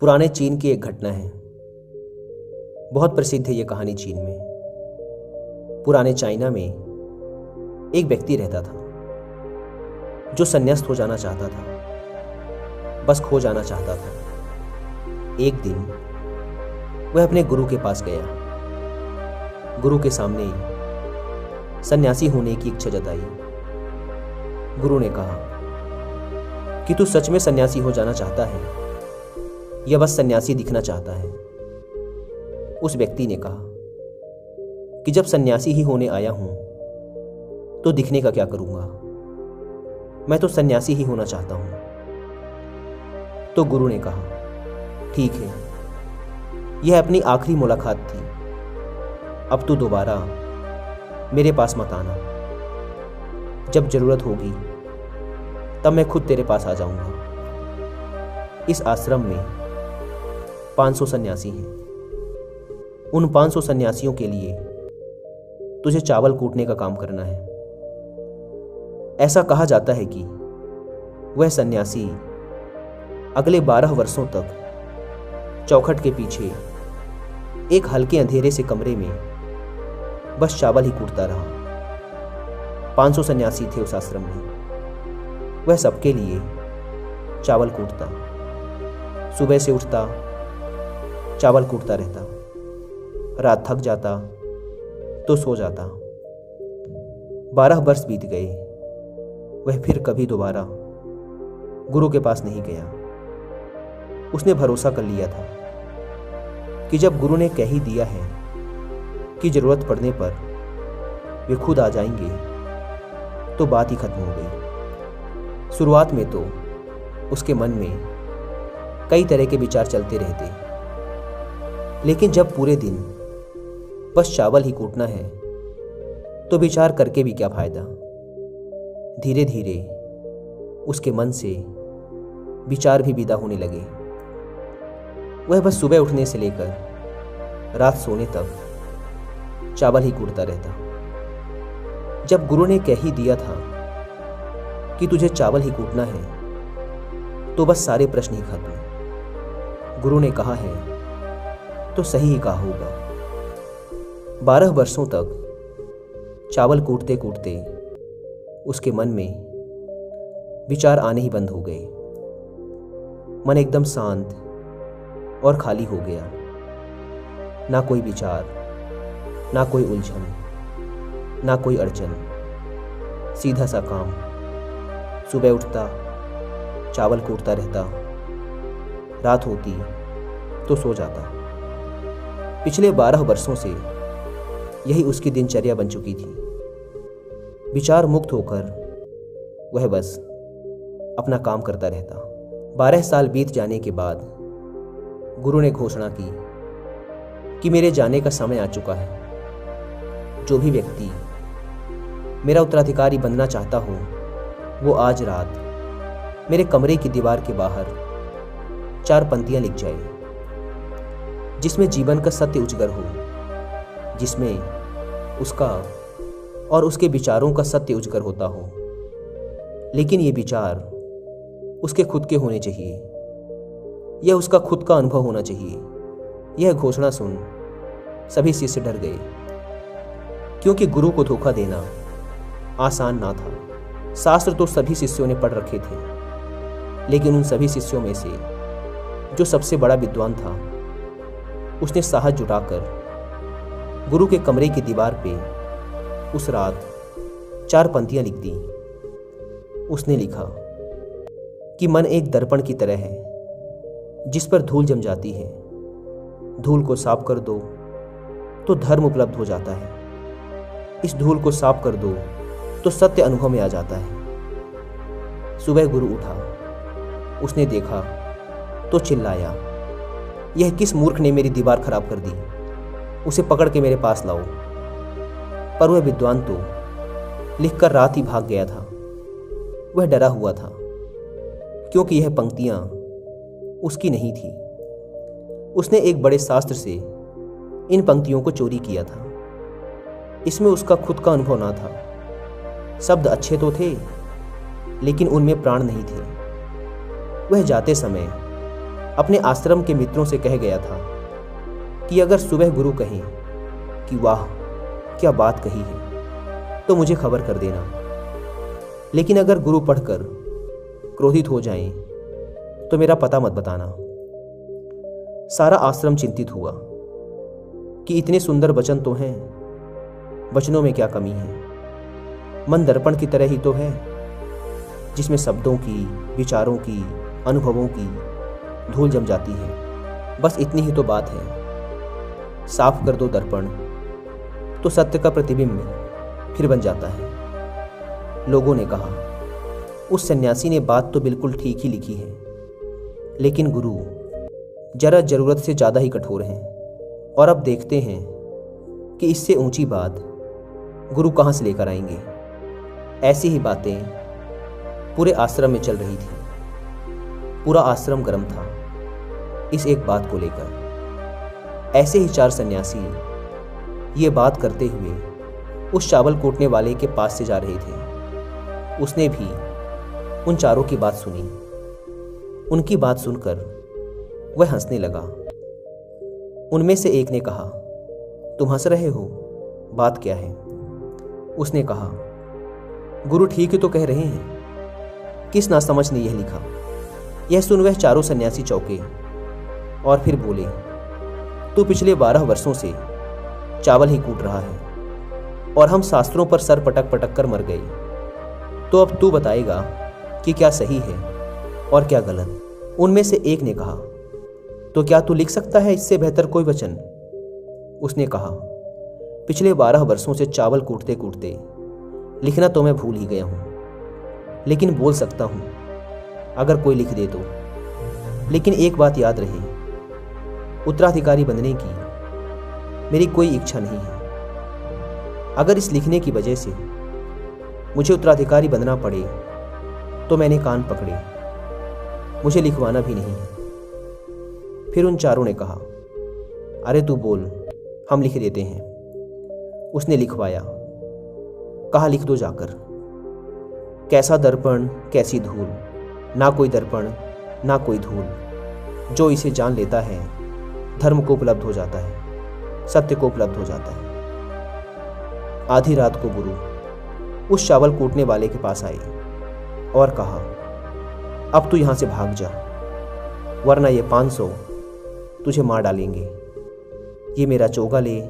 पुराने चीन की एक घटना है। बहुत प्रसिद्ध है ये कहानी चीन में। पुराने चाइना में एक व्यक्ति रहता था जो संन्यास्त हो जाना चाहता था, बस खो जाना चाहता था। एक दिन वह अपने गुरु के पास गया। गुरु के सामने सन्यासी होने की इच्छा जताई। गुरु ने कहा कि तू सच में सन्यासी हो जाना चाहता है या बस सन्यासी दिखना चाहता है? उस व्यक्ति ने कहा कि जब सन्यासी ही होने आया हूं तो दिखने का क्या करूंगा, मैं तो सन्यासी ही होना चाहता हूं। तो गुरु ने कहा ठीक है, यह अपनी आखिरी मुलाकात थी, अब तू दोबारा मेरे पास मत आना। जब जरूरत होगी तब मैं खुद तेरे पास आ जाऊंगा। इस आश्रम में 500 सन्यासी हैं। उन 500 सन्यासियों के लिए तुझे चावल कूटने का काम करना है। ऐसा कहा जाता है कि वह सन्यासी अगले 12 वर्षों तक चौखट के पीछे एक हल्के अंधेरे से कमरे में बस चावल ही कूटता रहा। 500 सन्यासी थे उस आश्रम में। वह सबके लिए चावल कूटता, सुबह से उठता, चावल कूटता रहता, रात थक जाता तो सो जाता। 12 वर्ष बीत गए। वह फिर कभी दोबारा गुरु के पास नहीं गया। उसने भरोसा कर लिया था कि जब गुरु ने कह ही दिया है कि जरूरत पड़ने पर वे खुद आ जाएंगे तो बात ही खत्म हो गई। शुरुआत में तो उसके मन में कई तरह के विचार चलते रहते, लेकिन जब पूरे दिन बस चावल ही कूटना है तो विचार करके भी क्या फायदा। धीरे धीरे उसके मन से विचार भी विदा होने लगे। वह बस सुबह उठने से लेकर रात सोने तक चावल ही कूटता रहता। जब गुरु ने कह ही दिया था कि तुझे चावल ही कूटना है तो बस सारे प्रश्न ही खत्म। गुरु ने कहा है तो सही ही कहा होगा। 12 वर्षों तक चावल कूटते कूटते उसके मन में विचार आने ही बंद हो गए। मन एकदम शांत और खाली हो गया। ना कोई विचार, ना कोई उलझन, ना कोई अड़चन। सीधा सा काम। सुबह उठता, चावल कूटता रहता, रात होती तो सो जाता। पिछले 12 वर्षों से यही उसकी दिनचर्या बन चुकी थी। विचार मुक्त होकर वह बस अपना काम करता रहता। 12 साल बीत जाने के बाद गुरु ने घोषणा की कि मेरे जाने का समय आ चुका है। जो भी व्यक्ति मेरा उत्तराधिकारी बनना चाहता हो वो आज रात मेरे कमरे की दीवार के बाहर 4 पंक्तियां लिख जाए, जिसमें जीवन का सत्य उजागर हो, जिसमें उसका और उसके विचारों का सत्य उजागर होता हो। लेकिन ये विचार उसके खुद के होने चाहिए, यह उसका खुद का अनुभव होना चाहिए। यह घोषणा सुन सभी शिष्य डर गए, क्योंकि गुरु को धोखा देना आसान ना था। शास्त्र तो सभी शिष्यों ने पढ़ रखे थे, लेकिन उन सभी शिष्यों में से जो सबसे बड़ा विद्वान था उसने साहस जुटाकर गुरु के कमरे की दीवार पे उस रात 4 पंक्तियां लिख दी। उसने लिखा कि मन एक दर्पण की तरह है जिस पर धूल जम जाती है। धूल को साफ कर दो तो धर्म उपलब्ध हो जाता है। इस धूल को साफ कर दो तो सत्य अनुभव में आ जाता है। सुबह गुरु उठा, उसने देखा तो चिल्लाया, यह किस मूर्ख ने मेरी दीवार खराब कर दी, उसे पकड़ के मेरे पास लाओ। पर वह विद्वान तो लिखकर रात ही भाग गया था। वह डरा हुआ था, क्योंकि यह पंक्तियां उसकी नहीं थी। उसने एक बड़े शास्त्र से इन पंक्तियों को चोरी किया था। इसमें उसका खुद का अनुभव ना था। शब्द अच्छे तो थे, लेकिन उनमें प्राण नहीं थे। वह जाते समय अपने आश्रम के मित्रों से कह गया था कि अगर सुबह गुरु कहें कि वाह क्या बात कही है तो मुझे खबर कर देना, लेकिन अगर गुरु पढ़कर क्रोधित हो जाएं तो मेरा पता मत बताना। सारा आश्रम चिंतित हुआ कि इतने सुंदर वचन तो हैं, वचनों में क्या कमी है। मन दर्पण की तरह ही तो है, जिसमें शब्दों की, विचारों की, अनुभवों की धूल जम जाती है। बस इतनी ही तो बात है। साफ कर दो दर्पण तो सत्य का प्रतिबिंब फिर बन जाता है। लोगों ने कहा, उस सन्यासी ने बात तो बिल्कुल ठीक ही लिखी है, लेकिन गुरु जरा जरूरत से ज़्यादा ही कठोर हैं। और अब देखते हैं कि इससे ऊंची बात गुरु कहाँ से लेकर आएंगे। ऐसी ही बातें पूरे आश्रम में चल रही थी। पूरा आश्रम गर्म था इस एक बात को लेकर। ऐसे ही 4 सन्यासी ये बात करते हुए उस चावल कूटने वाले के पास से जा रहे थे। उसने भी उन चारों की बात सुनी। उनकी बात सुनकर वह हंसने लगा। उनमें से एक ने कहा, तुम हंस रहे हो, बात क्या है? उसने कहा, गुरु ठीक ही तो कह रहे हैं, किस नासमझ ने यह लिखा। यह सुन वह चारों सन्यासी चौंके और फिर बोले, तू पिछले 12 वर्षों से चावल ही कूट रहा है और हम शास्त्रों पर सर पटक पटक कर मर गए, तो अब तू बताएगा कि क्या सही है और क्या गलत। उनमें से एक ने कहा, तो क्या तू लिख सकता है इससे बेहतर कोई वचन? उसने कहा, पिछले 12 वर्षों से चावल कूटते कूटते लिखना तो मैं भूल ही गया हूं, लेकिन बोल सकता हूं अगर कोई लिख दे तो। लेकिन एक बात याद रहे, उत्तराधिकारी बनने की मेरी कोई इच्छा नहीं है। अगर इस लिखने की वजह से मुझे उत्तराधिकारी बनना पड़े तो मैंने कान पकड़े, मुझे लिखवाना भी नहीं है। फिर उन चारों ने कहा, अरे तू बोल, हम लिख देते हैं। उसने लिखवाया। कहा, लिख दो जाकर। कैसा दर्पण कैसी धूल, ना कोई दर्पण ना कोई धूल, जो इसे जान लेता है धर्म को उपलब्ध हो जाता है, सत्य को उपलब्ध हो जाता है। आधी रात को गुरु उस चावल कूटने वाले के पास आए और कहा, अब तू यहां से भाग जा, वरना ये 500 तुझे मार डालेंगे। ये मेरा चोगा ले,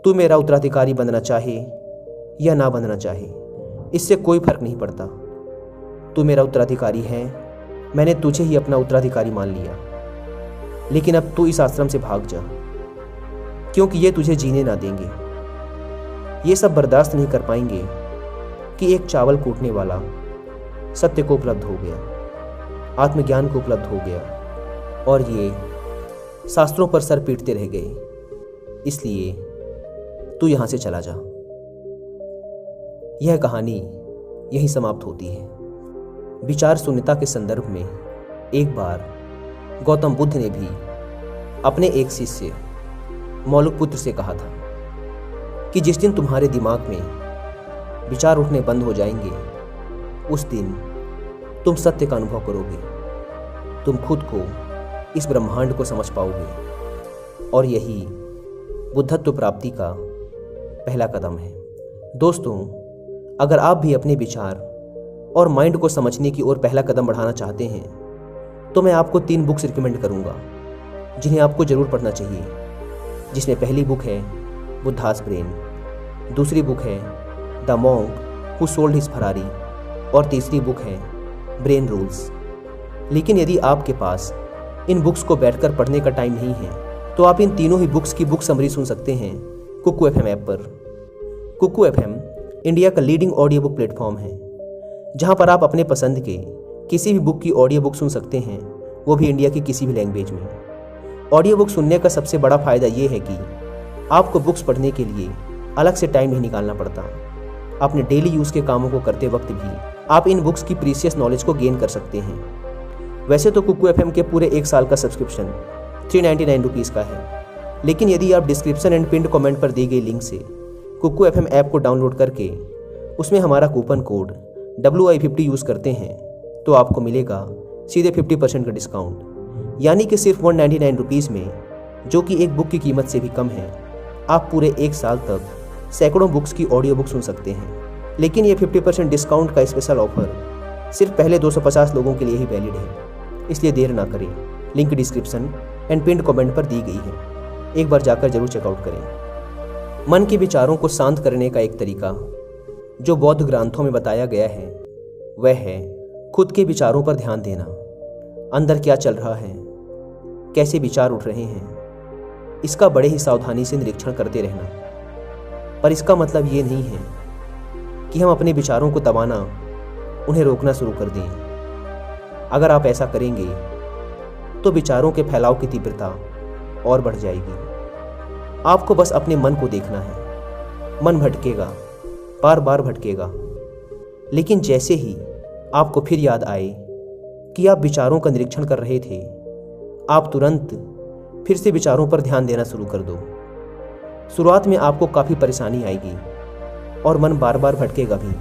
तू मेरा उत्तराधिकारी बनना चाहे या ना बनना चाहे, इससे कोई फर्क नहीं पड़ता। तू मेरा उत्तराधिकारी है, मैंने तुझे ही अपना उत्तराधिकारी मान लिया। लेकिन अब तू इस आश्रम से भाग जा, क्योंकि ये तुझे जीने ना देंगे। ये सब बर्दाश्त नहीं कर पाएंगे कि एक चावल कूटने वाला सत्य को उपलब्ध हो गया, आत्मज्ञान को उपलब्ध हो गया, और ये शास्त्रों पर सर पीटते रह गए। इसलिए तू यहां से चला जा। यह कहानी यहीं समाप्त होती है। विचार शून्यता के संदर्भ में एक बार गौतम बुद्ध ने भी अपने एक शिष्य मौलिकपुत्र से कहा था कि जिस दिन तुम्हारे दिमाग में विचार उठने बंद हो जाएंगे, उस दिन तुम सत्य का अनुभव करोगे, तुम खुद को, इस ब्रह्मांड को समझ पाओगे, और यही बुद्धत्व प्राप्ति का पहला कदम है। दोस्तों, अगर आप भी अपने विचार और माइंड को समझने की ओर पहला कदम बढ़ाना चाहते हैं, तो मैं आपको 3 बुक्स रिकमेंड करूंगा जिन्हें आपको जरूर पढ़ना चाहिए। जिसमें पहली बुक है बुद्धास ब्रेन, दूसरी बुक है the monk who sold his Ferrari, और तीसरी बुक है ब्रेन रूल्स। लेकिन यदि आपके पास इन बुक्स को बैठकर पढ़ने का टाइम नहीं है, तो आप इन तीनों ही बुक्स की बुक समरी सुन सकते हैं कुकू FM ऐप पर। कुकू FM इंडिया का लीडिंग ऑडियो बुक प्लेटफॉर्म है, जहां पर आप अपने पसंद के किसी भी बुक की ऑडियो बुक सुन सकते हैं, वो भी इंडिया की किसी भी लैंग्वेज में। ऑडियो बुक सुनने का सबसे बड़ा फायदा ये है कि आपको बुक्स पढ़ने के लिए अलग से टाइम नहीं निकालना पड़ता। अपने डेली यूज़ के कामों को करते वक्त भी आप इन बुक्स की प्रीशियस नॉलेज को गेन कर सकते हैं। वैसे तो कुकू FM के पूरे 1 साल का सब्सक्रिप्शन 399 रुपीज़ का है, लेकिन यदि आप डिस्क्रिप्शन एंड पिन्ड कमेंट पर दी गई लिंक से कुकू FM ऐप को डाउनलोड करके उसमें हमारा कूपन कोड WI50 यूज़ करते हैं, तो आपको मिलेगा सीधे 50% का डिस्काउंट। यानी कि सिर्फ 199 रुपीज़ में, जो कि एक बुक की कीमत से भी कम है, आप पूरे 1 साल तक सैकड़ों बुक्स की ऑडियो बुक सुन सकते हैं। लेकिन ये 50% डिस्काउंट का स्पेशल ऑफर सिर्फ पहले 250 लोगों के लिए ही वैलिड है, इसलिए देर ना करें। Link description and pinned comment पर दी गई है, एक बार जाकर जरूर चेकआउट करें। मन के विचारों को शांत करने का एक तरीका जो बौद्ध ग्रंथों में बताया गया है वह है खुद के विचारों पर ध्यान देना। अंदर क्या चल रहा है, कैसे विचार उठ रहे हैं, इसका बड़े ही सावधानी से निरीक्षण करते रहना। पर इसका मतलब ये नहीं है कि हम अपने विचारों को दबाना, उन्हें रोकना शुरू कर दें। अगर आप ऐसा करेंगे तो विचारों के फैलाव की तीव्रता और बढ़ जाएगी। आपको बस अपने मन को देखना है। मन भटकेगा, बार बार भटकेगा, लेकिन जैसे ही आपको फिर याद आए कि आप विचारों का निरीक्षण कर रहे थे, आप तुरंत फिर से विचारों पर ध्यान देना शुरू कर दो। शुरुआत में आपको काफ़ी परेशानी आएगी और मन बार बार भटकेगा भी,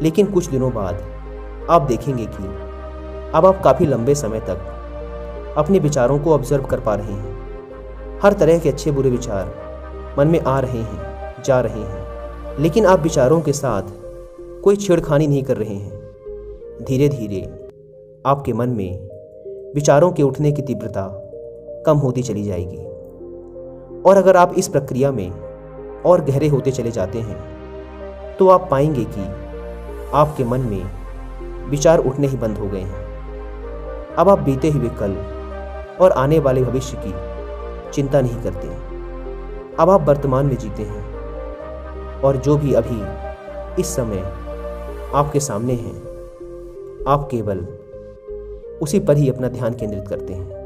लेकिन कुछ दिनों बाद आप देखेंगे कि अब आप काफ़ी लंबे समय तक अपने विचारों को ऑब्जर्व कर पा रहे हैं। हर तरह के अच्छे बुरे विचार मन में आ रहे हैं, जा रहे हैं, लेकिन आप विचारों के साथ कोई छेड़खानी नहीं कर रहे हैं। धीरे धीरे आपके मन में विचारों के उठने की तीव्रता कम होती चली जाएगी, और अगर आप इस प्रक्रिया में और गहरे होते चले जाते हैं तो आप पाएंगे कि आपके मन में विचार उठने ही बंद हो गए हैं। अब आप बीते हुए कल और आने वाले भविष्य की चिंता नहीं करते। अब आप वर्तमान में जीते हैं, और जो भी अभी इस समय आपके सामने है, आप केवल उसी पर ही अपना ध्यान केंद्रित करते हैं।